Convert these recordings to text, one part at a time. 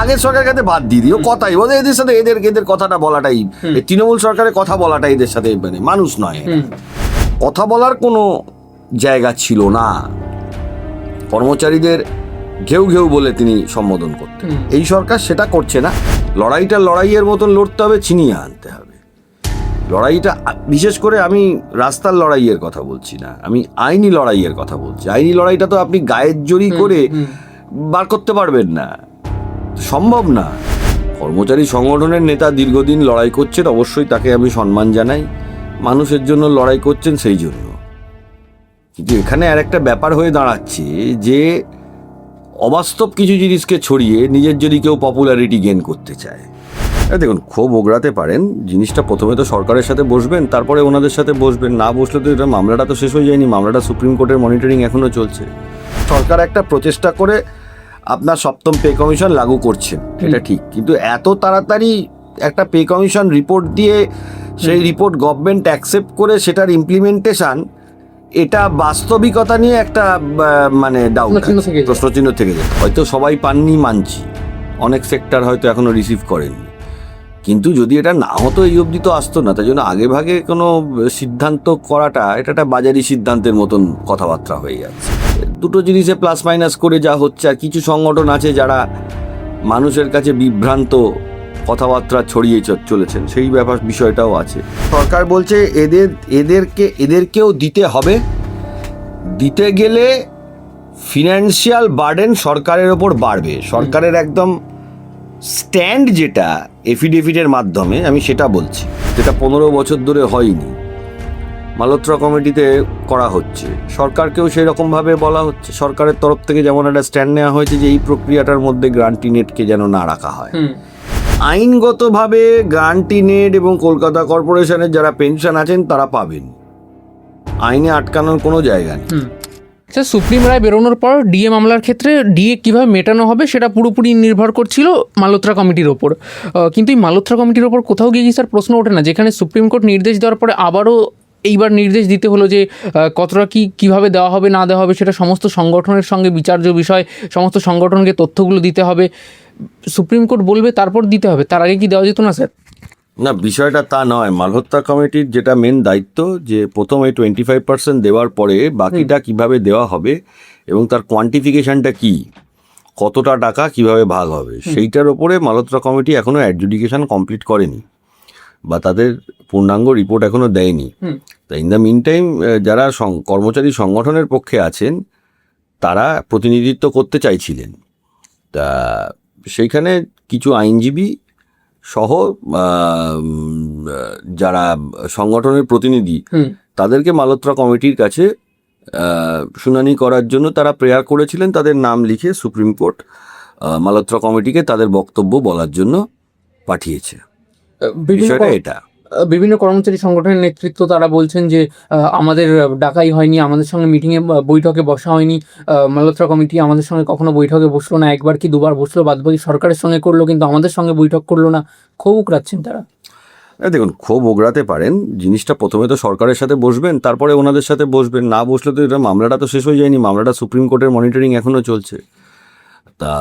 আগের সরকারের কাছে বাদ দিয়ে দিও, কথাই বলে এদের সাথে এদের কথাটা বলাটাই, তৃণমূল সরকারের কথা বলাটা এদের সাথে মানে মানুষ নয়, কথা বলার কোনো জায়গা ছিল না। কর্মচারীদের ঘেউ ঘেউ বলে তিনি সম্বোধন করতেন। এই সরকার সেটা করছে না। লড়াইয়ের মতন লড়তে হবে, ছিনিয়ে আনতে হবে লড়াইটা। বিশেষ করে আমি রাস্তার লড়াইয়ের কথা বলছি না, আমি আইনি লড়াইয়ের কথা বলছি। আইনি লড়াইটা তো আপনি গায়ের জোরি করে বার করতে পারবেন না, সম্ভব না। কর্মচারী সংগঠনের নেতা দীর্ঘদিন লড়াই করছেন, অবশ্যই তাকে আমি সম্মান জানাই, মানুষের জন্য লড়াই করছেন সেই জন্য। কিন্তু এখানে আর একটা ব্যাপার হয়ে দাঁড়াচ্ছে যে অবাস্তব কিছু জিনিসকে ছড়িয়ে নিজের যদি কেউ পপুলারিটি গেইন করতে চায়। দেখুন, ক্ষোভ ওগড়াতে পারেন, জিনিসটা প্রথমে তো সরকারের সাথে বসবেন, তারপরে ওনাদের সাথে বসবেন। না বসলে তো এটা মামলাটা তো শেষ হয়ে যায়নি, মামলাটা সুপ্রিম কোর্টের মনিটরিং এখনও চলছে। সরকার একটা প্রচেষ্টা করে আপনার সপ্তম পে কমিশন লাগু করছেন, এটা ঠিক, কিন্তু এত তাড়াতাড়ি একটা পে কমিশন রিপোর্ট দিয়ে সেই রিপোর্ট গভর্নমেন্ট অ্যাকসেপ্ট করে সেটার ইমপ্লিমেন্টেশন, এটা বাস্তবিকতা নিয়ে একটা মানে ডাউট, প্রশ্নচিহ্ন থেকে যায়। হয়তো সবাই পাননি মানছি, অনেক সেক্টর হয়তো এখনো রিসিভ করেননি, কিন্তু যদি এটা না হতো এই অবধি তো আসতো না। তাই জন্য আগে ভাগে কোনো সিদ্ধান্ত করাটা এটা একটা বাজারি সিদ্ধান্তের মতন কথাবার্তা হয়ে যাচ্ছে। দুটো জিনিসে প্লাস মাইনাস করে যা হচ্ছে, আর কিছু সংগঠন আছে যারা মানুষের কাছে বিভ্রান্ত কথাবার্তা ছড়িয়ে চলেছেন, সেই বিষয়টাও আছে। সরকার বলছে এদেরকেও দিতে হবে, দিতে গেলে ফিনান্সিয়াল বার্ডেন সরকারের ওপর বাড়বে। সরকারের একদম স্ট্যান্ড যেটা এফিডেভিটের মাধ্যমে, আমি সেটা বলছি, যেটা 15 বছর ধরে হয়নি, মালহোত্রা কমিটিতে করা হচ্ছে। সরকারকেও সেই রকমভাবে বলা হচ্ছে, সরকারের তরফ থেকে যেমন একটা স্ট্যান্ড নেওয়া হয়েছে যে এই প্রক্রিয়াটার মধ্যে গ্রান্টি নেটকে যেন না রাখা হয়। আইনগতভাবে গ্রান্টি নেট এবং কলকাতা কর্পোরেশনের যারা পেনশন আছেন তারা পাবেন, আইনে আটকানোর কোনো জায়গা নেই। আচ্ছা, সুপ্রিম রায় বেরোনোর পর ডিএ মামলার ক্ষেত্রে ডিএ কীভাবে মেটানো হবে সেটা পুরোপুরি নির্ভর করছিল মালহোত্রা কমিটির ওপর, কিন্তু এই মালহোত্রা কমিটির ওপর কোথাও গিয়ে কি স্যার প্রশ্ন ওঠে না, যেখানে সুপ্রিম কোর্ট নির্দেশ দেওয়ার পরে আবারও এইবার নির্দেশ দিতে হলো যে কতটা কীভাবে দেওয়া হবে না দেওয়া হবে সেটা সমস্ত সংগঠনের সঙ্গে বিচার্য বিষয়, সমস্ত সংগঠনকে তথ্যগুলো দিতে হবে, সুপ্রিম কোর্ট বলবে তারপর দিতে হবে, তার আগে কি দেওয়া যেত না স্যার? না, বিষয়টা তা নয়। মালহোত্রা কমিটির যেটা মেন দায়িত্ব, যে প্রথমে 25% দেওয়ার পরে বাকিটা কিভাবে দেওয়া হবে এবং তার কোয়ান্টিফিকেশনটা কি, কতটা টাকা কিভাবে ভাগ হবে, সেইটার ওপরে মালহোত্রা কমিটি এখনও অ্যাডজুডিকেশন কমপ্লিট করেনি বা তাদের পূর্ণাঙ্গ রিপোর্ট এখনও দেয়নি। তা ইন দ্য মিন টাইম যারা কর্মচারী সংগঠনের পক্ষে আছেন তারা প্রতিনিধিত্ব করতে চাইছিলেন, তা সেইখানে কিছু আইনজীবী সহ যারা সংগঠনের প্রতিনিধি তাদেরকে মালহোত্রা কমিটির কাছে শুনানি করার জন্য তারা প্রেয়ার করেছিলেন। তাদের নাম লিখে সুপ্রিম কোর্ট মালহোত্রা কমিটিকে তাদের বক্তব্য বলার জন্য পাঠিয়েছে। বিষয়টা এটা। বিভিন্ন কর্মচারী সংগঠনের নেতৃত্ব তারা বলছেন যে আমাদের ডাকাই হয়নি, আমাদের সঙ্গে মিটিংয়ে বৈঠকে বসা হয়নি, মালহোত্রা কমিটি আমাদের সঙ্গে কখনো বৈঠকে বসলো না, একবার কি দুবার বসলো, বাদবাকি সরকারের সঙ্গে করলো, কিন্তু আমাদের সঙ্গে বৈঠক করলো না, ক্ষোভ উগড়াচ্ছেন তারা। দেখুন, ক্ষোভ ওগড়াতে পারেন, জিনিসটা প্রথমে তো সরকারের সাথে বসবেন, তারপরে ওনাদের সাথে বসবেন। না বসলে তো এটা মামলাটা তো শেষ হয়ে যায়নি, মামলাটা সুপ্রিম কোর্টের মনিটরিং এখনও চলছে। তা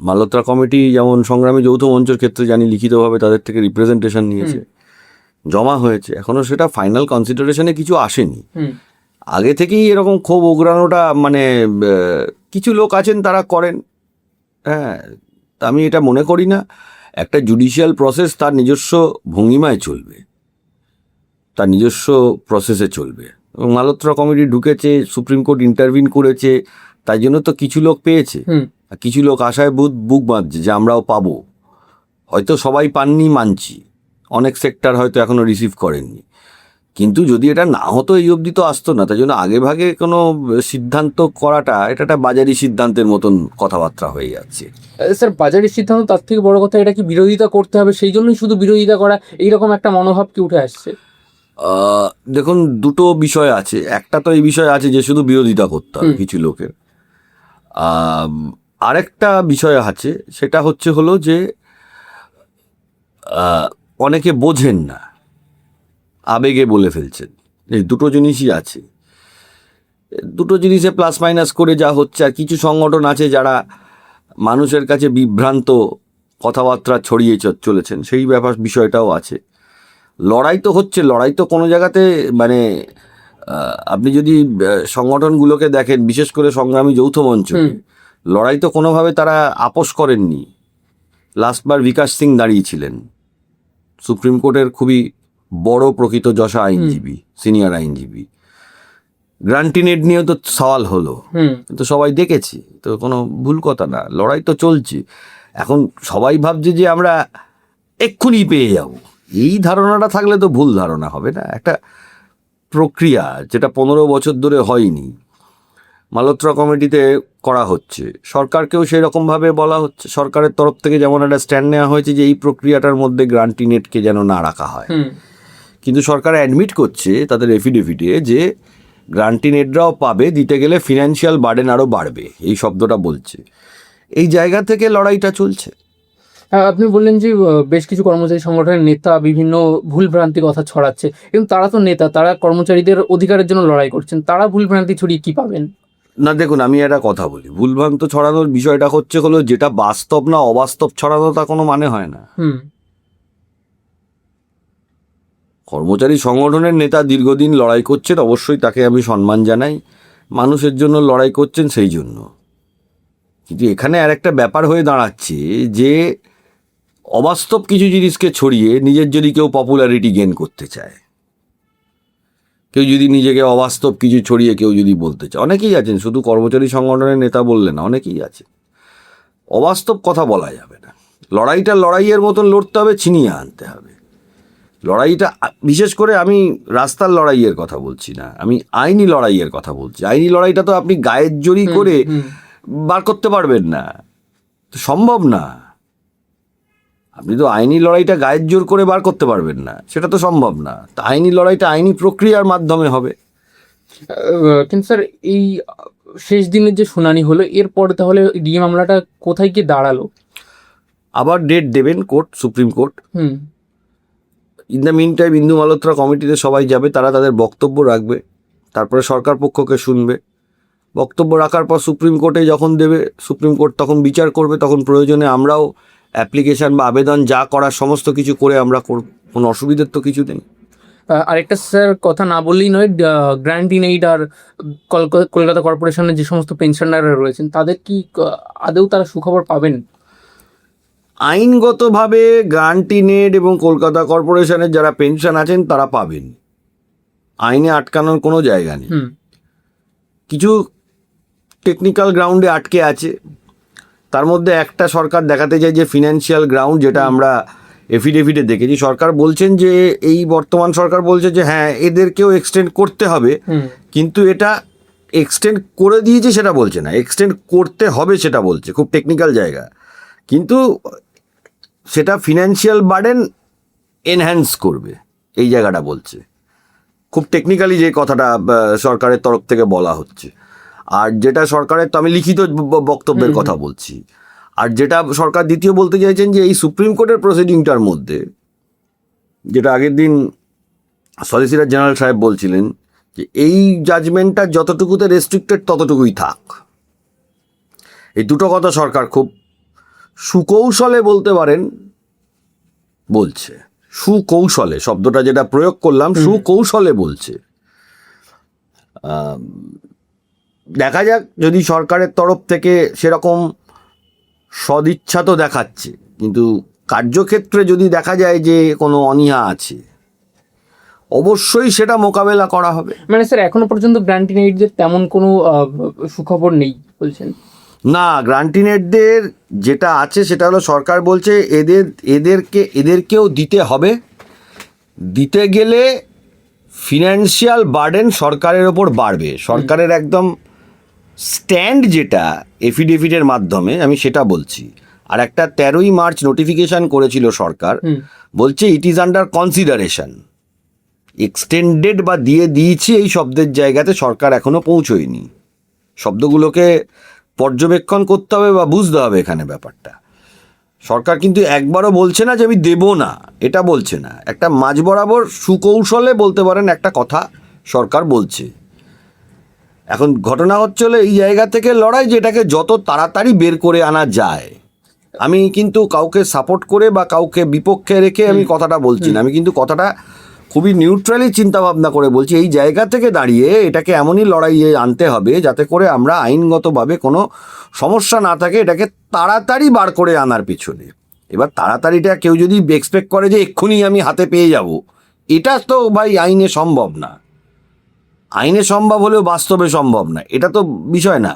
মালহোত্রা কমিটি যেমন সংগ্রামী যৌথ মঞ্চের ক্ষেত্রে জানি লিখিতভাবে তাদের থেকে রিপ্রেজেন্টেশন নিয়েছে, জমা হয়েছে, এখনও সেটা ফাইনাল কনসিডারেশনে কিছু আসেনি। আগে থেকেই এরকম ক্ষোভ ওগড়ানোটা মানে কিছু লোক আছেন তারা করেন। হ্যাঁ, আমি এটা মনে করি না। একটা জুডিশিয়াল প্রসেস তার নিজস্ব ভঙ্গিমায় চলবে, তার নিজস্ব প্রসেসে চলবে। এবং মালহোত্রা কমিটি ঢুকেছে, সুপ্রিম কোর্ট ইন্টারভিন করেছে, তাই জন্য তো কিছু লোক পেয়েছে, আর কিছু লোক আশায় বুক বাঁধছে যে আমরাও পাবো। হয়তো সবাই পাননি মানছি, অনেক সেক্টর হয়তো এখনো রিসিভ করেননি, কিন্তু যদি এটা না হতো এই অবধি তো আসতো না। তাই জন্য আগে ভাগে কোনো সিদ্ধান্ত করাটা এটা একটা বাজারি সিদ্ধান্তের মতন কথাবার্তা হয়ে যাচ্ছে। স্যার, বাজারি সিদ্ধান্ত, তার থেকে বড় কথা এটা কি বিরোধিতা করতে হবে, সেই জন্যই শুধু বিরোধিতা করা, এইরকম একটা মনোভাব কি উঠে আসছে? দেখুন, দুটো বিষয় আছে। একটা তো এই বিষয় আছে যে শুধু বিরোধিতা করতে হবে কিছু লোকের, আরেকটা বিষয় আছে, সেটা হলো যে অনেকে বোঝেন না, আবেগে বলে ফেলছেন। এই দুটো জিনিসই আছে, দুটো জিনিসে প্লাস মাইনাস করে যা হচ্ছে। আর কিছু সংগঠন আছে যারা মানুষের কাছে বিভ্রান্ত কথাবার্তা ছড়িয়ে চলেছেন, সেই বিষয়টাও আছে। লড়াই তো হচ্ছে, লড়াই তো কোনো জায়গাতে মানে আপনি যদি সংগঠনগুলোকে দেখেন, বিশেষ করে সংগ্রামী যৌথ মঞ্চ, লড়াই তো কোনোভাবে তারা আপোষ করেননি। লাস্টবার বিকাশ সিং দাঁড়িয়েছিলেন, সুপ্রিম কোর্টের খুবই বড় প্রকৃত যশা আইনজীবী, সিনিয়র আইনজীবী। গ্রান্টিনেড নিয়েও তো সওয়াল হলো, তো সবাই দেখেছি, তো কোনো ভুল কথা না, লড়াই তো চলছে। এখন সবাই ভাবছে যে আমরা এক্ষুনি পেয়ে যাব, এই ধারণাটা থাকলে তো ভুল ধারণা হবে না। একটা প্রক্রিয়া যেটা 15 বছর ধরে হয়নি, মালহোত্রা কমিটিতে করা হচ্ছে, সরকারকেও সেই রকমভাবে বলা হচ্ছে, সরকারের তরফ থেকে যেমন একটা স্ট্যান্ড নেওয়া হয়েছে যে এই প্রক্রিয়াটার মধ্যে গ্রান্টিনেটকে যেন না রাখা হয়। কিন্তু সরকার অ্যাডমিট করছে তাদের এফিডেভিটে যে গ্রান্টিনেটরাও পাবে, দিতে গেলে ফিনান্সিয়াল বার্ডেন আরও বাড়বে, এই শব্দটা বলছে। এই জায়গা থেকে লড়াইটা চলছে। আপনি বললেন যে বেশ কিছু কর্মচারী সংগঠনের নেতা বিভিন্ন ভুলভ্রান্তি কথা ছড়াচ্ছে, কিন্তু তারা তো নেতা, তারা কর্মচারীদের অধিকারের জন্য লড়াই করছেন, তারা ভুলভ্রান্তি ছড়িয়ে কি পাবেন? না দেখুন, আমি একটা কথা বলি, ভুলভ্রান্ত ছড়ানোর বিষয়টা হলো যেটা বাস্তব না অবাস্তব ছড়ানো, তা কোনো মানে হয় না। কর্মচারী সংগঠনের নেতা দীর্ঘদিন লড়াই করছেন, অবশ্যই তাকে আমি সম্মান জানাই, মানুষের জন্য লড়াই করছেন সেই জন্য। কিন্তু এখানে আর একটা ব্যাপার হয়ে দাঁড়াচ্ছে যে অবাস্তব কিছু জিনিসকে ছড়িয়ে নিজের যদি কেউ পপুলারিটি গেইন করতে চায়, কেউ যদি নিজেকে অবাস্তব কিছু ছড়িয়ে কেউ যদি বলতে চায়, অনেকেই আছেন, শুধু কর্মচারী সংগঠনের নেতা বললে না, অনেকেই আছে। অবাস্তব কথা বলা যাবে না, লড়াইটা লড়াইয়ের মতন লড়তে হবে, ছিনিয়ে আনতে হবে লড়াইটা। বিশেষ করে আমি রাস্তার লড়াইয়ের কথা বলছি না, আমি আইনি লড়াইয়ের কথা বলছি। আইনি লড়াইটা তো আপনি গায়ের জোরই করে বার করতে পারবেন না, তো সম্ভব না। আপনি তো আইনি লড়াইটা গায়ের জোর করে বার করতে পারবেন না, সেটা তো সম্ভব না। তা আইনি লড়াইটা আইনি প্রক্রিয়ার মাধ্যমে হবে। কিন্তু স্যার, এই শেষ দিনের যে শুনানি হলো, এরপরে তাহলে ডিএ মামলাটা কোথায় গিয়ে দাঁড়ালো? আবার ডেট দেবেন court, supreme court. In the meantime Indu Malhotra কমিটিতে সবাই যাবে, তারা তাদের বক্তব্য রাখবে, তারপরে সরকার পক্ষকে শুনবে। বক্তব্য রাখার পর সুপ্রিম কোর্টে যখন দেবে, সুপ্রিম কোর্ট তখন বিচার করবে, তখন প্রয়োজনে আমরাও অ্যাপ্লিকেশান বা আবেদন যা করার সমস্ত কিছু করে আমরা করব, কোনো অসুবিধার তো কিছু নেই। আরেকটা স্যার কথা না বললেই নয়, গ্র্যান্ট ইন এইড আর কলকাতা কর্পোরেশনের যে সমস্ত পেনশনাররা রয়েছেন, তাদের কি আদৌ তারা সুখবর পাবেন? আইনগতভাবে গ্রান্টিনেড এবং কলকাতা কর্পোরেশনের যারা পেনশন আছেন তারা পাবেন, আইনে আটকানোর কোনো জায়গা নেই। কিছু টেকনিক্যাল গ্রাউন্ডে আটকে আছে, তার মধ্যে একটা সরকার দেখাতে চায় যে ফিনান্সিয়াল গ্রাউন্ড, যেটা আমরা এফিডেভিটে দেখেছি। সরকার বলছেন যে এই বর্তমান সরকার বলছে যে হ্যাঁ এদেরকেও এক্সটেন্ড করতে হবে, কিন্তু এটা এক্সটেন্ড করে দিয়েছে সেটা বলছে না, এক্সটেন্ড করতে হবে সেটা বলছে, খুব টেকনিক্যাল জায়গা। কিন্তু সেটা ফিনান্সিয়াল বার্ডেন এনহ্যান্স করবে, এই জায়গাটা বলছে, খুব টেকনিক্যালি যে কথাটা সরকারের তরফ থেকে বলা হচ্ছে। আর যেটা সরকারের, তো আমি লিখিত বক্তব্যের কথা বলছি, আর যেটা সরকার দ্বিতীয় বলতে চাইছেন যে এই সুপ্রিম কোর্টের প্রসিডিংটার মধ্যে, যেটা আগের দিন সলিসিটর জেনারেল সাহেব বলছিলেন যে এই জাজমেন্টটা যতটুকুতে রেস্ট্রিক্টেড ততটুকুই থাক। এই দুটো কথা সরকার খুব সুকৌশলে বলতে পারেন বলছে, সুকৌশলে শব্দটা যেটা প্রয়োগ করলাম, সুকৌশলে বলছে। দেখা যাক, যদি সরকারের তরফ থেকে সেরকম সদিচ্ছা তো দেখাচ্ছে, কিন্তু কার্যক্ষেত্রে যদি দেখা যায় যে কোনো অনীহা আছে, অবশ্যই সেটা মোকাবেলা করা হবে। মানে স্যার, এখনো পর্যন্ত গ্র্যান্ট ইন এইডদের তেমন কোনো সুখবর নেই বলছেন? না, গ্রান্টিনেটদের যেটা আছে সেটা হলো সরকার বলছে এদেরকেও দিতে হবে, দিতে গেলে ফিনান্সিয়াল বার্ডেন সরকারের ওপর বাড়বে। সরকারের একদম স্ট্যান্ড যেটা এফিডেভিটের মাধ্যমে আমি সেটা বলছি। আর একটা 13ই মার্চ নোটিফিকেশান করেছিল সরকার, বলছে it is under consideration. Extended বা দিয়ে দিয়েছি এই শব্দের জায়গাতে সরকার এখনও পৌঁছয়নি। শব্দগুলোকে পর্যবেক্ষণ করতে হবে বা বুঝতে হবে এখানে ব্যাপারটা। সরকার কিন্তু একবারও বলছে না যে আমি দেব না, এটা বলছে না, একটা মাঝ বরাবর সুকৌশলে বলতে পারেন একটা কথা সরকার বলছে। এখন ঘটনা হচ্ছে হলো এই জায়গা থেকে লড়াই, যেটাকে যত তাড়াতাড়ি বের করে আনা যায়। আমি কিন্তু কাউকে সাপোর্ট করে বা কাউকে বিপক্ষে রেখে আমি কথাটা বলছি না, আমি কিন্তু কথাটা খুবই নিউট্রালি চিন্তা ভাবনা করে বলছি। এই জায়গা থেকে দাঁড়িয়ে এটাকে এমনই লড়াইয়ে আনতে হবে যাতে করে আমরা আইনগতভাবে কোনো সমস্যা না থাকে, এটাকে তাড়াতাড়ি বার করে আনার পিছনে। এবার তাড়াতাড়িটা কেউ যদি এক্সপেক্ট করে যে এক্ষুনি আমি হাতে পেয়ে যাব, এটা তো ভাই আইনে সম্ভব না। আইনে সম্ভব হলেও বাস্তবে সম্ভব না, এটা তো বিষয় না।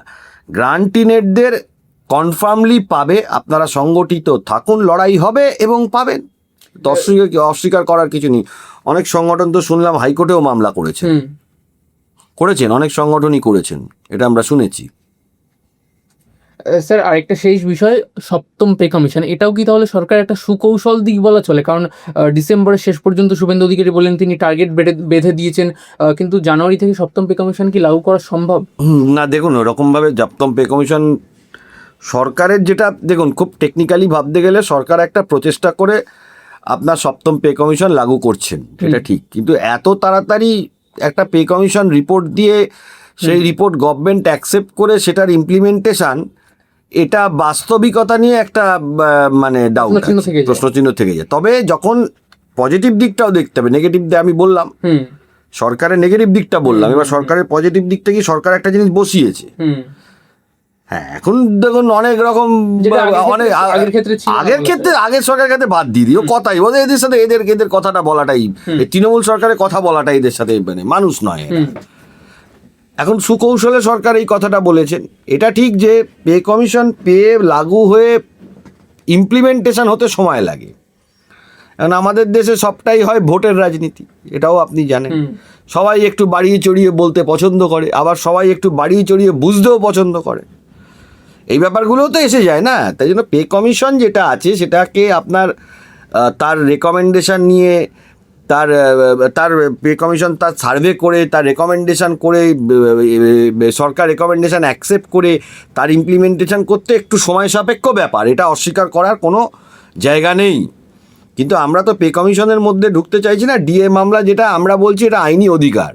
গ্রান্টিনেটদের কনফার্মলি পাবে, আপনারা সংগঠিত থাকুন, লড়াই হবে এবং পাবেন। তো অস্বীকার করার কিছু নেই। অনেক সংগঠন তো শুনলাম হাইকোর্টেও মামলা করেছেন, অনেক সংগঠনই করেছেন, এটা আমরা শুনেছি। স্যার আরেকটা শেষ বিষয়, সপ্তম পে কমিশন, এটাও কি তাহলে সরকার একটা সুকৌশল দিক বলা চলে? কারণ ডিসেম্বরের শেষ পর্যন্ত শুভেন্দু অধিকারী বলেন তিনি টার্গেট বেঁধে দিয়েছেন, কিন্তু জানুয়ারি থেকে সপ্তম পে কমিশন কি লাগু করা সম্ভব? না, দেখুন ওরকমভাবে সপ্তম পে কমিশন সরকারের, যেটা দেখুন খুব টেকনিক্যালি ভাবতে গেলে সরকার একটা প্রচেষ্টা করে আপনার সপ্তম পে কমিশন লাগু করছেন, এটা ঠিক। কিন্তু এত তাড়াতাড়ি একটা পে কমিশন রিপোর্ট দিয়ে সেই রিপোর্ট গভর্নমেন্ট অ্যাকসেপ্ট করে সেটার ইমপ্লিমেন্টেশন, এটা বাস্তবিকতা নিয়ে একটা মানে ডাউট, প্রশ্নচিহ্ন থেকে যায়। তবে যখন পজিটিভ দিকটাও দেখতে হবে, নেগেটিভ আমি বললাম, সরকারের নেগেটিভ দিকটা বললাম, এবার সরকারের পজিটিভ দিকটা কি, সরকার একটা জিনিস বসিয়েছে। হ্যাঁ, এখন দেখুন অনেক রকম, অনেক আগের সরকারের ক্ষেত্রে বাদ দিয়ে দিও কথাই, এদের সাথে এদের কথাটা বলাটাই, তৃণমূল সরকারের কথা বলাটাই এদের সাথে মানে মানুষ নয়। এখন সুকৌশলে সরকার এই কথাটা বলেছেন, এটা ঠিক যে পে কমিশন লাগু হয়ে ইমপ্লিমেন্টেশন হতে সময় লাগে। কারণ আমাদের দেশে সবটাই হয় ভোটের রাজনীতি, এটাও আপনি জানেন। সবাই একটু বাড়িয়ে চড়িয়ে বলতে পছন্দ করে, আবার সবাই একটু বাড়িয়ে চড়িয়ে বুঝতেও পছন্দ করে, এই ব্যাপারগুলোও তো এসে যায় না। তাই জন্য পে কমিশন যেটা আছে সেটাকে আপনার তার রেকমেন্ডেশন নিয়ে, তার পে কমিশন তার সার্ভে করে, তার রেকমেন্ডেশন করে, সরকার রেকমেন্ডেশন অ্যাকসেপ্ট করে তার ইমপ্লিমেন্টেশন করতে একটু সময় সাপেক্ষ ব্যাপার, এটা অস্বীকার করার কোনো জায়গা নেই। কিন্তু আমরা তো পে কমিশনের মধ্যে ঢুকতে চাইছি না। ডিএ মামলা যেটা আমরা বলছি, এটা আইনি অধিকার,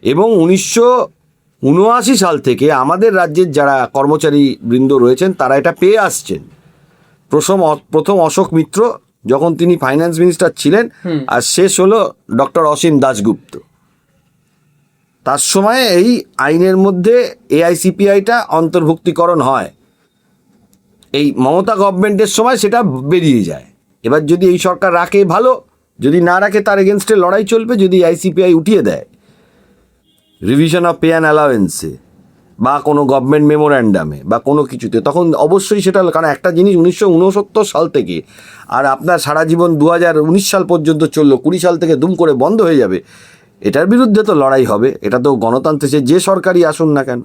এবং 1979 সাল থেকে আমাদের রাজ্যের যারা কর্মচারী বৃন্দ রয়েছেন তারা এটা পেয়ে আসছেন। প্রথম অশোক মিত্র যখন তিনি ফাইন্যান্স মিনিস্টার ছিলেন, আর শেষ হলো ডক্টর অসীম দাশগুপ্ত, তার সময় এই আইনের মধ্যে এআইসিপিআইটা অন্তর্ভুক্তিকরণ হয়। এই মমতা গভর্নমেন্টের সময় সেটা বেরিয়ে যায়। এবার যদি এই সরকার রাখে ভালো, যদি না রাখে তার এগেনস্টে লড়াই চলবে। যদি আইসিপিআই উঠিয়ে দেয় রিভিশন অফ পে অ্যান্ড অ্যালাওয়েন্সে বা কোনো গভর্নমেন্ট মেমোর্যান্ডামে বা কোনো কিছুতে, তখন অবশ্যই সেটা, কারণ একটা জিনিস 1969 সাল থেকে আর আপনার সারা জীবন 2019 সাল পর্যন্ত চললো, 20 সাল থেকে দুম করে বন্ধ হয়ে যাবে, এটার বিরুদ্ধে তো লড়াই হবে। এটা তো গণতন্ত্রে যে সরকারই আসুন না কেন।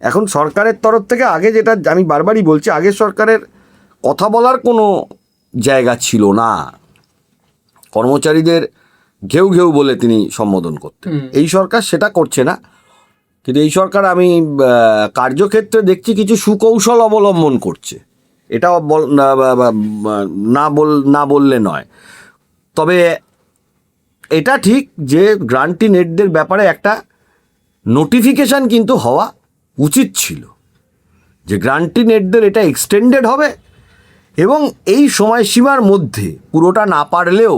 এখন সরকারের তরফ থেকে আগে, যেটা আমি বারবারই বলছি, আগের সরকারের কথা বলার কোনো জায়গা ছিল না। কর্মচারীদের ঘেউ ঘেউ বলে তিনি সম্বোধন করতেন। এই সরকার সেটা করছে না। কিন্তু এই সরকার আমি কার্যক্ষেত্রে দেখছি কিছু সুকৌশল অবলম্বন করছে, এটাও না বললে নয়। তবে এটা ঠিক যে গ্রান্টি নেটদের ব্যাপারে একটা নোটিফিকেশান কিন্তু হওয়া উচিত ছিল, যে গ্রান্টি নেটদের এটা এক্সটেন্ডেড হবে এবং এই সময়সীমার মধ্যে পুরোটা না পারলেও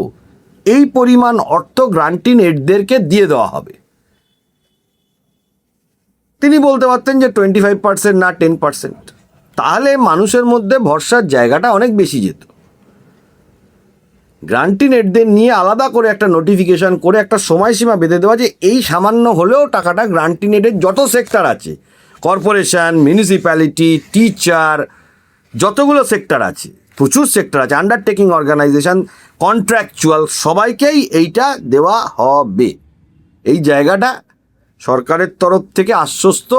এই পরিমাণ অর্থ গ্রান্টি নেটদেরকে দিয়ে দেওয়া হবে। তিনি বলতে পারতেন যে 25% না 10%, তাহলে মানুষের মধ্যে ভরসার জায়গাটা অনেক বেশি যেত। গ্রান্টি নেটদের নিয়ে আলাদা করে একটা নোটিফিকেশান করে একটা সময়সীমা বেঁধে দেওয়া, যে এই সামান্য হলেও টাকাটা গ্রান্টি নেটের যত সেক্টর আছে, কর্পোরেশন, মিউনিসিপ্যালিটি, টিচার, যতগুলো সেক্টর আছে, প্রচুর সেক্টর আছে, আন্ডারটেকিং অর্গানাইজেশন, কন্ট্রাকচুয়াল, সবাইকেই এইটা দেওয়া হবে। এই জায়গাটা সরকারের তরফ থেকে আশ্বস্ত,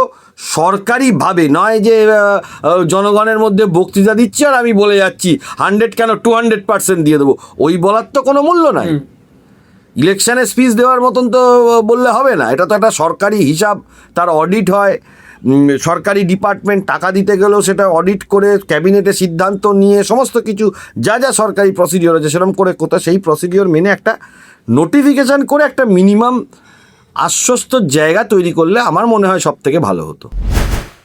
সরকারিভাবে নয় যে জনগণের মধ্যে বক্তৃতা দিচ্ছি আর আমি বলে যাচ্ছি 100 কেন 200% দিয়ে দেবো, ওই বলার তো কোনো মূল্য নাই। ইলেকশানে স্পিচ দেওয়ার মতন তো বললে হবে না। এটা তো একটা সরকারি হিসাব, তার অডিট হয়। সরকারি ডিপার্টমেন্ট টাকা দিতে গেলেও সেটা অডিট করে ক্যাবিনেটে সিদ্ধান্ত নিয়ে সমস্ত কিছু যা যা সরকারি প্রসিডিওর আছে সেরকম করে কোথাও সেই প্রসিডিওর মেনে একটা নোটিফিকেশান করে একটা মিনিমাম আশ্বস্ত জায়গা তৈরি করলে আমার মনে হয় সব থেকে ভালো হতো।